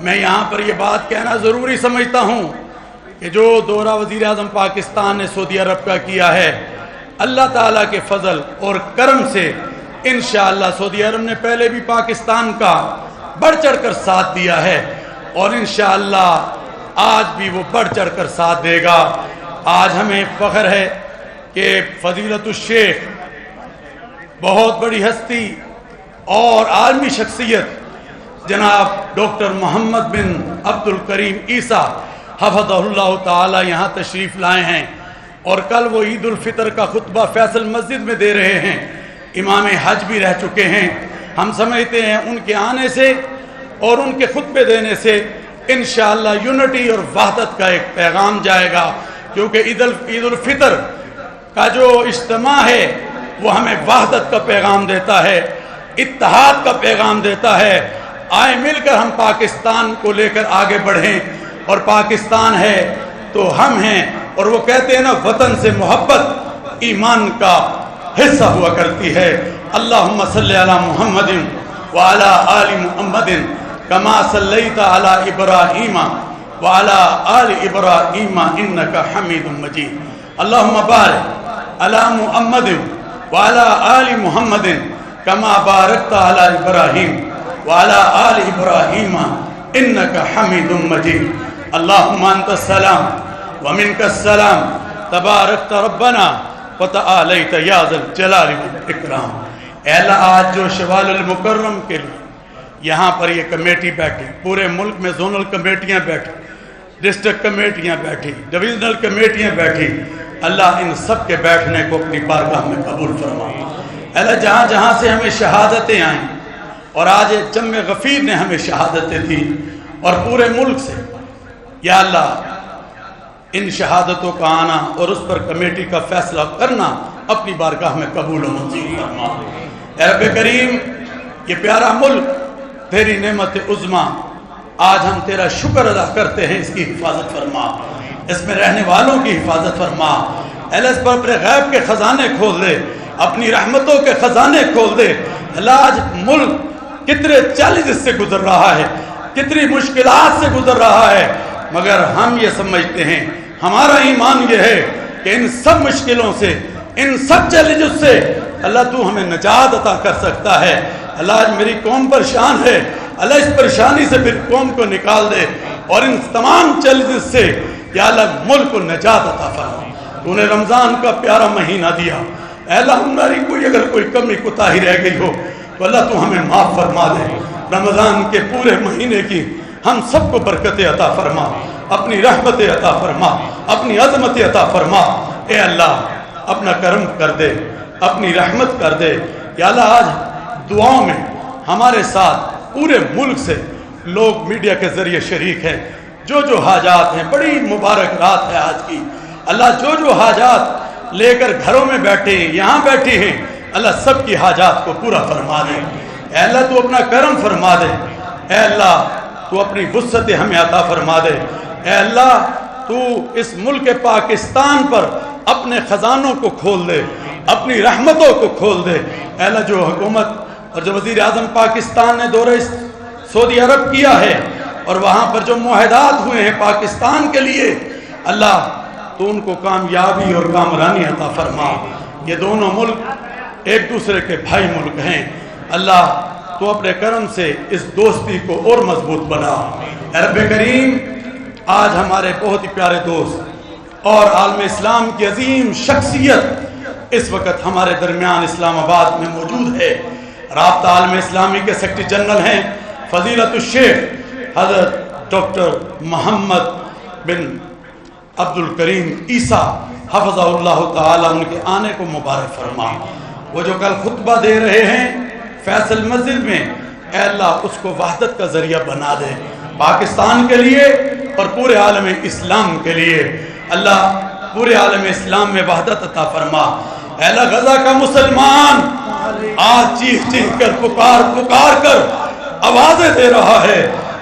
میں یہاں پر یہ بات کہنا ضروری سمجھتا ہوں کہ جو دورہ وزیر اعظم پاکستان نے سعودی عرب کا کیا ہے، اللہ تعالیٰ کے فضل اور کرم سے انشاءاللہ سعودی عرب نے پہلے بھی پاکستان کا بڑھ چڑھ کر ساتھ دیا ہے اور انشاءاللہ آج بھی وہ بڑھ چڑھ کر ساتھ دے گا۔ آج ہمیں فخر ہے کہ فضیلت الشیخ، بہت بڑی ہستی اور عالمی شخصیت جناب ڈاکٹر محمد بن عبد الکریم عیسیٰ حفظہ اللہ تعالی یہاں تشریف لائے ہیں اور کل وہ عید الفطر کا خطبہ فیصل مسجد میں دے رہے ہیں، امام حج بھی رہ چکے ہیں۔ ہم سمجھتے ہیں ان کے آنے سے اور ان کے خطبے دینے سے انشاءاللہ یونٹی اور وحدت کا ایک پیغام جائے گا، کیونکہ عید الفطر کا جو اجتماع ہے وہ ہمیں وحدت کا پیغام دیتا ہے، اتحاد کا پیغام دیتا ہے۔ آئے مل کر ہم پاکستان کو لے کر آگے بڑھیں، اور پاکستان ہے تو ہم ہیں، اور وہ کہتے ہیں نا وطن سے محبت ایمان کا حصہ ہوا کرتی ہے۔ اللہم صلی علی محمد وعلی آل محمد کما صلیت علی ابراہیم وعلی آل ابراہیم انکا حمید مجید۔ اللہم بارک علی محمد وعلی آل محمد کما بارکت علی ابراہیم وعلی آل ابراہیم انکا حمید مجید۔ اللہم انت السلام ومنک السلام تبارکت ربنا وتعالیت یا ذا الجلال والاکرام۔ اے اللہ، آج جو شوال المکرم کے لیے یہاں پر یہ کمیٹی بیٹھی، پورے ملک میں زونل کمیٹیاں بیٹھی، ڈسٹرکٹ کمیٹیاں بیٹھی، ڈویژنل کمیٹیاں بیٹھی، اللہ ان سب کے بیٹھنے کو اپنی بارگاہ میں قبول فرما۔ اے اللہ، جہاں جہاں سے ہمیں شہادتیں آئیں اور آج جم غفیر نے ہمیں شہادتیں دی اور پورے ملک سے، یا اللہ ان شہادتوں کا آنا اور اس پر کمیٹی کا فیصلہ کرنا اپنی بارگاہ میں قبول و منظور فرما۔ اے رب کریم، یہ پیارا ملک تیری نعمت عظمیٰ، آج ہم تیرا شکر ادا کرتے ہیں، اس کی حفاظت فرما، اس میں رہنے والوں کی حفاظت فرما۔ اے اللہ، اس پر اپنے غیب کے خزانے کھول دے، اپنی رحمتوں کے خزانے کھول دے۔ اللہ، آج ملک کتنے چیلنجز سے گزر رہا ہے، کتنی مشکلات سے گزر رہا ہے، مگر ہم یہ سمجھتے ہیں، ہمارا ایمان یہ ہے کہ ان سب مشکلوں سے، ان سب چیلنجز سے اللہ تو ہمیں نجات عطا کر سکتا ہے۔ اللہ، آج میری قوم پریشان ہے، اللہ اس پریشانی سے پھر قوم کو نکال دے اور ان تمام چیلنجز سے یا اللہ ملک کو نجات عطا فرما۔ تو نے رمضان کا پیارا مہینہ دیا، اے اللہ ہماری اگر کوئی کمی کوتاہی رہ گئی ہو تو اللہ تو ہمیں معاف فرما دے۔ رمضان کے پورے مہینے کی ہم سب کو برکت عطا فرما، اپنی رحمت عطا فرما، اپنی عظمت عطا فرما۔ اے اللہ اپنا کرم کر دے، اپنی رحمت کر دے۔ یا اللہ، آج دعاؤں میں ہمارے ساتھ پورے ملک سے لوگ میڈیا کے ذریعے شریک ہیں، جو حاجات ہیں، بڑی مبارک رات ہے آج کی۔ اللہ، جو حاجات لے کر گھروں میں بیٹھے ہیں، یہاں بیٹھے ہیں، اللہ سب کی حاجات کو پورا فرما دے۔ اے اللہ تو اپنا کرم فرما دے، اے اللہ تو اپنی وسعت ہمیں عطا فرما دے۔ اے اللہ تو اس ملک پاکستان پر اپنے خزانوں کو کھول دے، اپنی رحمتوں کو کھول دے۔ اے اللہ، جو حکومت اور جو وزیر اعظم پاکستان نے دورہ سعودی عرب کیا ہے اور وہاں پر جو معاہدات ہوئے ہیں پاکستان کے لیے، اللہ تو ان کو کامیابی اور کامرانی عطا فرما۔ یہ دونوں ملک ایک دوسرے کے بھائی ملک ہیں، اللہ تو اپنے کرم سے اس دوستی کو اور مضبوط بنا۔ اے رب کریم، آج ہمارے بہت ہی پیارے دوست اور عالم اسلام کی عظیم شخصیت اس وقت ہمارے درمیان اسلام آباد میں موجود ہے۔ رابطہ عالم اسلامی کے سیکرٹری جنرل ہیں فضیلت الشیخ حضرت ڈاکٹر محمد بن عبد الکریم عیسیٰ حفظہ اللہ تعالیٰ، ان کے آنے کو مبارک فرما۔ وہ جو کل خطبہ دے رہے ہیں فیصل مسجد میں، اے اللہ اس کو وحدت کا ذریعہ بنا دے، پاکستان کے لیے اور پورے عالم اسلام کے لیے۔ اللہ پورے عالم اسلام میں وحدت عطا فرما۔ اے اللہ، غزہ کا مسلمان آج چیخ چیخ کر پکار کر آوازیں دے رہا ہے،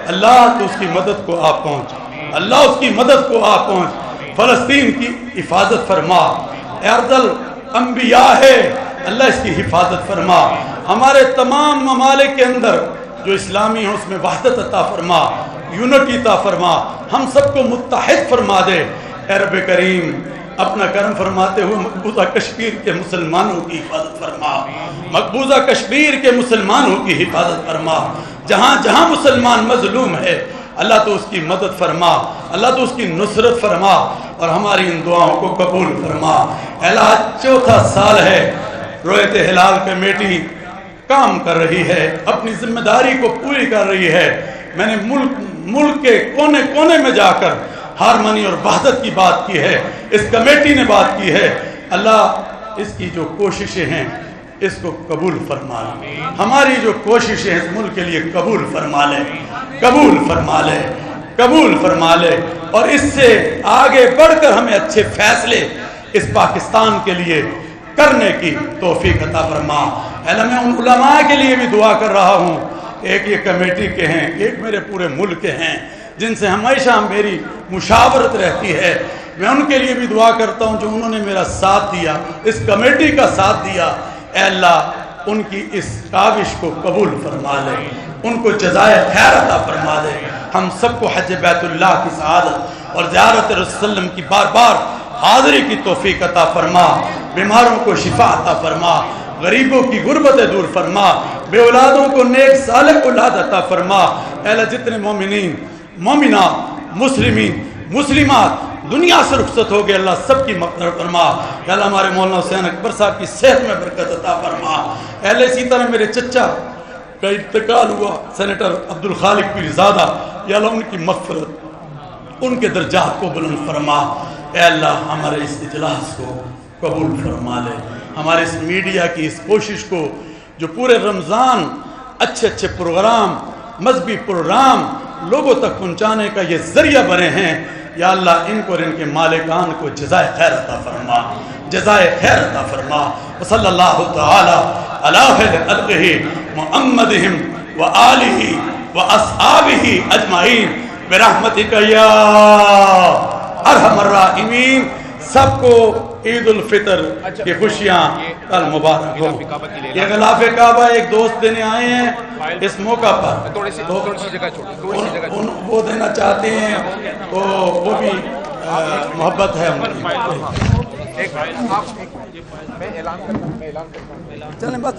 اللہ تو اس کی مدد کو آپ پہنچ، اللہ اس کی مدد کو آپ پہنچ۔ فلسطین کی حفاظت فرما، اے ارض الانبیاء ہے، اللہ اس کی حفاظت فرما۔ ہمارے تمام ممالک کے اندر جو اسلامی ہیں اس میں وحدت عطا فرما، یونٹی عطا فرما، ہم سب کو متحد فرما دے۔ اے رب کریم اپنا کرم فرماتے ہوئے مقبوضہ کشمیر کے مسلمانوں کی حفاظت فرما، مقبوضہ کشمیر کے مسلمانوں کی حفاظت فرما۔ جہاں جہاں مسلمان مظلوم ہے اللہ تو اس کی مدد فرما، اللہ تو اس کی نصرت فرما، اور ہماری ان دعاؤں کو قبول فرما۔ اے اللہ چوتھا سال ہے رویت ہلال کمیٹی کام کر رہی ہے، اپنی ذمہ داری کو پوری کر رہی ہے۔ میں نے ملک کے کونے کونے میں جا کر ہارمنی اور وحدت کی بات کی ہے، اس کمیٹی نے بات کی ہے۔ اللہ اس کی جو کوششیں ہیں اس کو قبول فرما لے، ہماری جو کوششیں اس ملک کے لیے قبول فرما لے، قبول فرما لے، قبول فرما لے، اور اس سے آگے بڑھ کر ہمیں اچھے فیصلے اس پاکستان کے لیے کرنے کی توفیق عطا فرما۔ اللہ میں ان علماء کے لیے بھی دعا کر رہا ہوں، ایک یہ کمیٹی کے ہیں، ایک میرے پورے ملک کے ہیں جن سے ہمیشہ میری مشاورت رہتی ہے، میں ان کے لیے بھی دعا کرتا ہوں جو انہوں نے میرا ساتھ دیا، اس کمیٹی کا ساتھ دیا۔ اے اللہ ان کی اس کاوش کو قبول فرما لے، ان کو جزائے خیر عطا فرما دے۔ ہم سب کو حج بیت اللہ کی سعادت اور زیارت رسول صلی اللہ علیہ وسلم کی بار بار حاضری کی توفیق عطا فرما، بیماروں کو شفا عطا فرما، غریبوں کی غربتیں دور فرما، بے اولادوں کو نیک صالح اولاد عطا فرما۔ اے اللہ جتنے مومنین، مومنات، مسلمین، مسلمات دنیا سے رخصت ہو گئے اللہ سب کی مغفرت فرما۔ اے اللہ ہمارے مولانا حسین اکبر صاحب کی صحت میں برکت عطا فرما۔ اے اللہ اسی طرح میرے چچا کا انتقال ہوا سینیٹر عبدالخالق پیرزادہ، یا اللہ ان کی مغفرت، ان کے درجات کو بلند فرما۔ اے اللہ ہمارے اس اجلاس کو قبول فرما لے، ہمارے اس میڈیا کی اس کوشش کو جو پورے رمضان اچھے اچھے پروگرام، مذہبی پروگرام لوگوں تک پہنچانے کا یہ ذریعہ بنے ہیں، یا اللہ ان کو اور ان کے مالکان کو جزائے خیر عطا فرما، جزائے خیر عطا فرما۔ وصلی اللہ تعالی علی خیر خلقہ محمدہم وآلہ واصحابہ اجمعین برحمتک یا ارحم الراحمین۔ سب کو عید الفطر کی خوشیاں کل مبارک ہو۔ یہ غلاف کعبہ ایک دوست دینے آئے ہیں اس موقع پر، وہ دینا چاہتے ہیں تو وہ بھی محبت ہے چلیں بس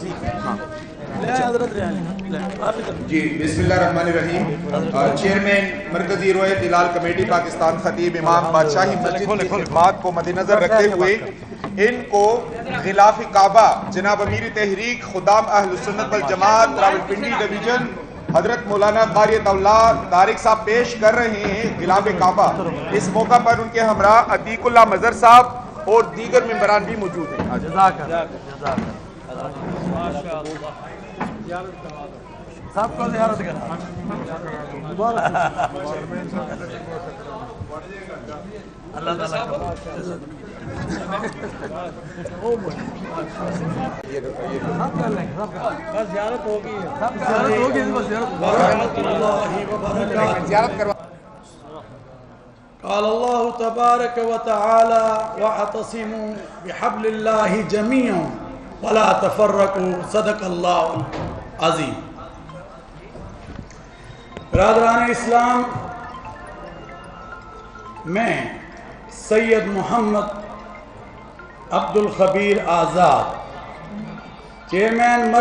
جی بسم اللہ الرحمن الرحیم۔ چیئرمین مرکزی رویت ہلال کمیٹی پاکستان خطیب امام بادشاہی مسجد کی خدمات کو مد نظر رکھتے ہوئے ان کو غلاف کعبہ جناب امیر تحریک خدام اہل سنت والجماعت راولپنڈی ڈویژن حضرت مولانا قاریۃ اللہ طارق صاحب پیش کر رہے ہیں غلاف کعبہ۔ اس موقع پر ان کے ہمراہ عتیق اللہ مظہر صاحب اور دیگر ممبران بھی موجود ہیں۔ سب کو زیارت کرنا اللہ تعالیٰ زیارت ہوگی، زیارت کروا۔ قال اللہ تبارک و تعالی واعتصموا بحبل اللہ جميعا ولا تفرقوا صدق اللہ العظیم۔ برادران اسلام، میں سید محمد عبدالخبیر آزاد چیئرمین